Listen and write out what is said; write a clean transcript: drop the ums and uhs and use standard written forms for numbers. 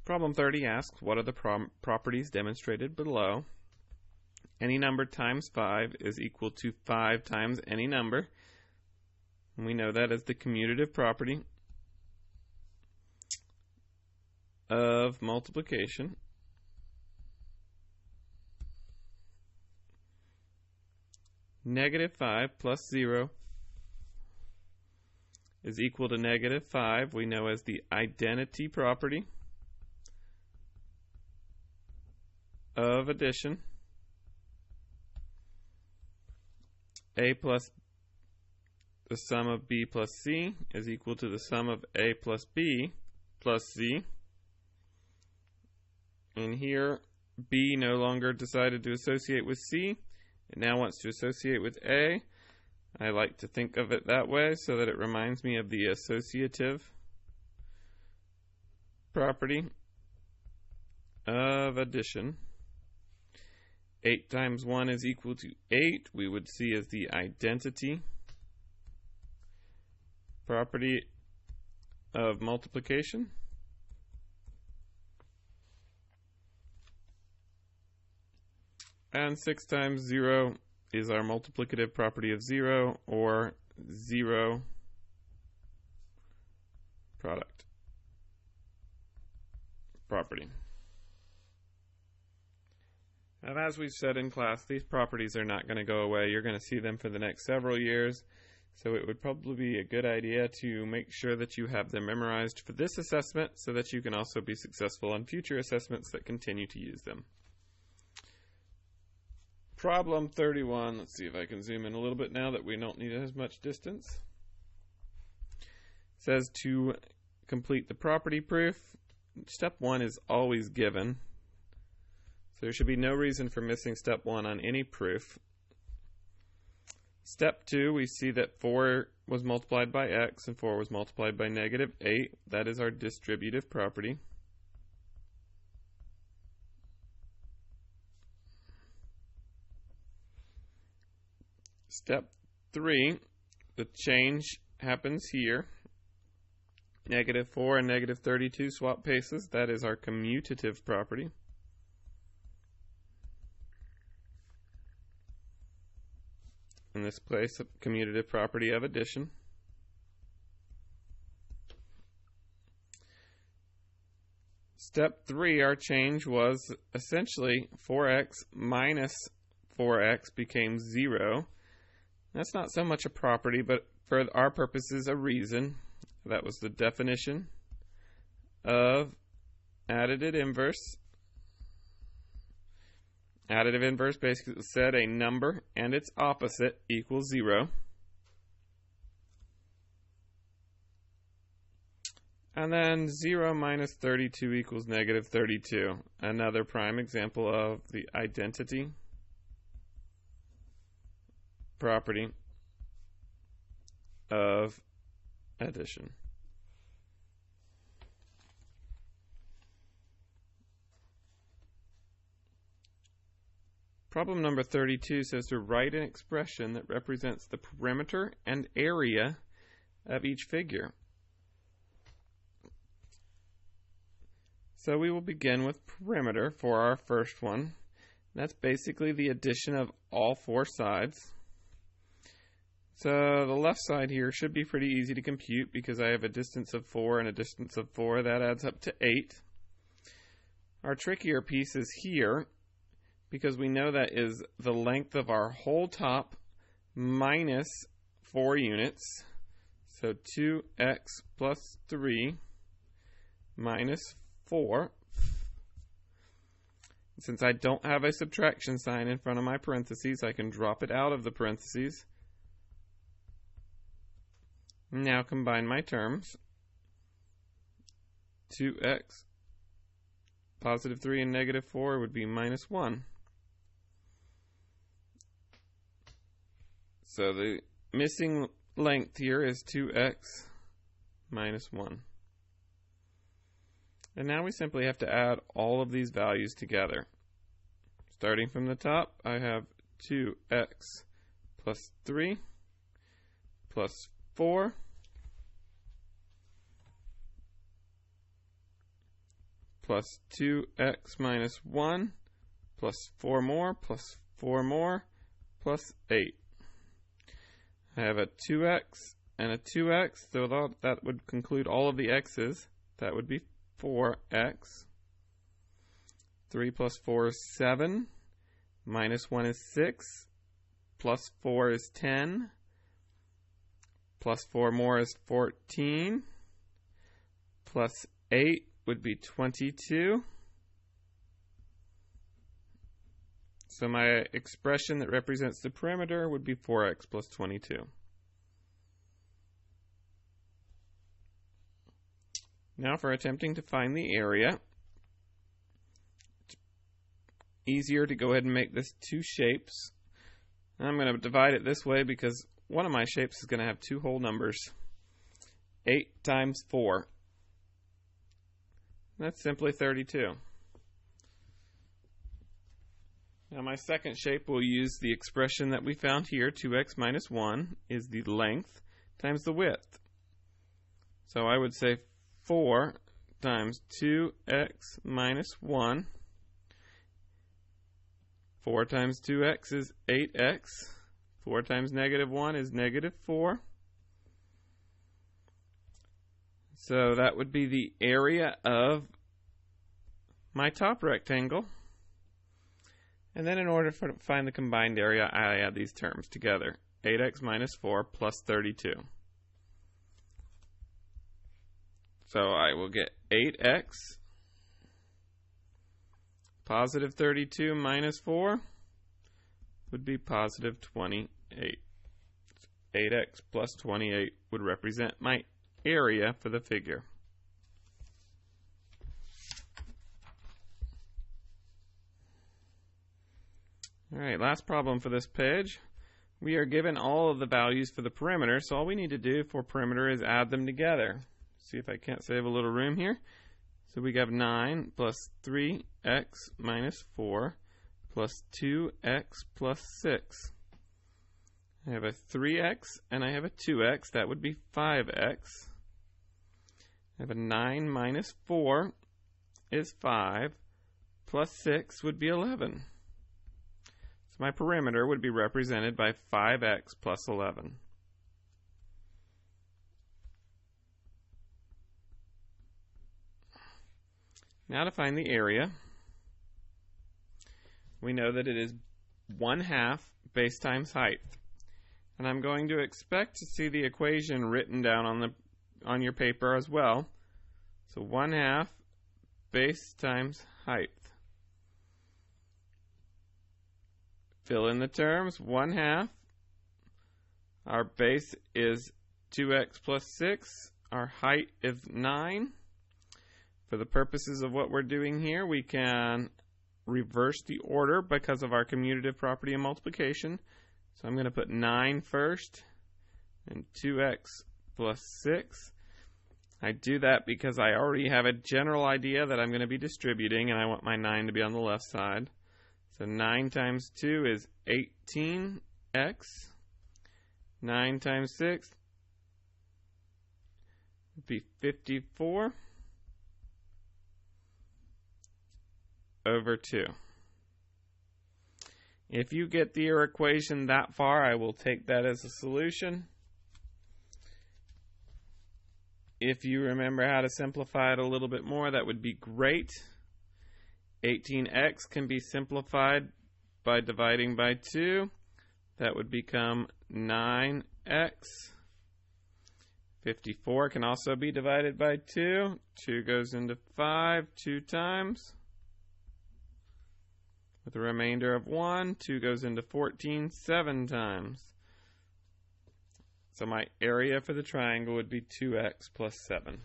Problem 30 asks, what are the properties demonstrated below? Any number times 5 is equal to 5 times any number. And we know that as the commutative property of multiplication. Negative 5 plus 0 is equal to negative 5. We know as the identity property of addition. A plus the sum of B plus C is equal to the sum of A plus B plus C. And here, B no longer decided to associate with C. It now wants to associate with A. I like to think of it that way so that it reminds me of the associative property of addition. 8 times 1 is equal to 8. We would see as the identity property of multiplication. And 6 times 0 is our multiplicative property of 0, or 0 product property. And as we've said in class, these properties are not going to go away. You're going to see them for the next several years. So it would probably be a good idea to make sure that you have them memorized for this assessment so that you can also be successful on future assessments that continue to use them. Problem 31. Let's see if I can zoom in a little bit now that we don't need as much distance. It says to complete the property proof, step 1 is always given. So there should be no reason for missing step 1 on any proof. Step 2, we see that 4 was multiplied by x and 4 was multiplied by negative 8. That is our distributive property. Step 3, the change happens here. Negative 4 and negative 32 swap places. That is our commutative property. In this place, a commutative property of addition. Step 3, our change was essentially 4x minus 4x became 0. That's not so much a property, but for our purposes, a reason. That was the definition of additive inverse. Additive inverse basically said a number and its opposite equals 0. And then 0 minus 32 equals negative 32. Another prime example of the identity property of addition. Problem number 32 says to write an expression that represents the perimeter and area of each figure. So we will begin with perimeter for our first one. That's basically the addition of all 4 sides. So the left side here should be pretty easy to compute because I have a distance of 4 and a distance of 4. That adds up to 8. Our trickier piece is here because we know that is the length of our whole top minus 4 units. So 2x plus 3 minus 4. Since I don't have a subtraction sign in front of my parentheses, I can drop it out of the parentheses. Now combine my terms. 2x, positive 3 and negative 4 would be minus 1. So the missing length here is 2x minus 1. And now we simply have to add all of these values together. Starting from the top, I have 2x plus 3 plus 4 plus 2x minus 1 plus 4 more plus 4 more plus 8. I have a 2x and a 2x, so that would conclude all of the x's. That would be 4x. 3 plus 4 is 7. Minus 1 is 6. Plus 4 is 10. Plus 4 more is 14. Plus 8 would be 22. So my expression that represents the perimeter would be 4x plus 22. Now for attempting to find the area, it's easier to go ahead and make this two shapes. I'm going to divide it this way because one of my shapes is going to have two whole numbers. 8 times 4. That's simply 32. Now my second shape will use the expression that we found here. 2x minus 1 is the length times the width. So I would say 4 times 2x minus 1. 4 times 2x is 8x. 4 times negative 1 is negative 4. So that would be the area of my top rectangle. And then in order to find the combined area, I add these terms together. 8x minus 4 plus 32. So I will get 8x. Positive 32 minus 4 would be positive 28. 8x plus 28 would represent my area for the figure. Alright, last problem for this page. We are given all of the values for the perimeter, so all we need to do for perimeter is add them together. See if I can't save a little room here. So we have 9 plus 3x minus 4 plus 2x plus 6. I have a 3x and I have a 2x. That would be 5x. I have a 9 minus 4 is 5 plus 6 would be 11. So my perimeter would be represented by 5x plus 11. Now to find the area, we know that it is 1/2 base times height. And I'm going to expect to see the equation written down on your paper as well. So 1/2 base times height. Fill in the terms. 1/2. Our base is 2x plus 6. Our height is 9. For the purposes of what we're doing here, we can reverse the order because of our commutative property of multiplication. So I'm going to put 9 first and 2x plus 6. I do that because I already have a general idea that I'm going to be distributing and I want my 9 to be on the left side. So 9 times 2 is 18x. 9 times 6 would be 54 over 2. If you get your equation that far, I will take that as a solution. If you remember how to simplify it a little bit more, that would be great. 18x can be simplified by dividing by 2. That would become 9x. 54 can also be divided by 2. 2 goes into 5 2 times. With a remainder of 1, 2 goes into 14 7 times. So my area for the triangle would be 2x plus 7.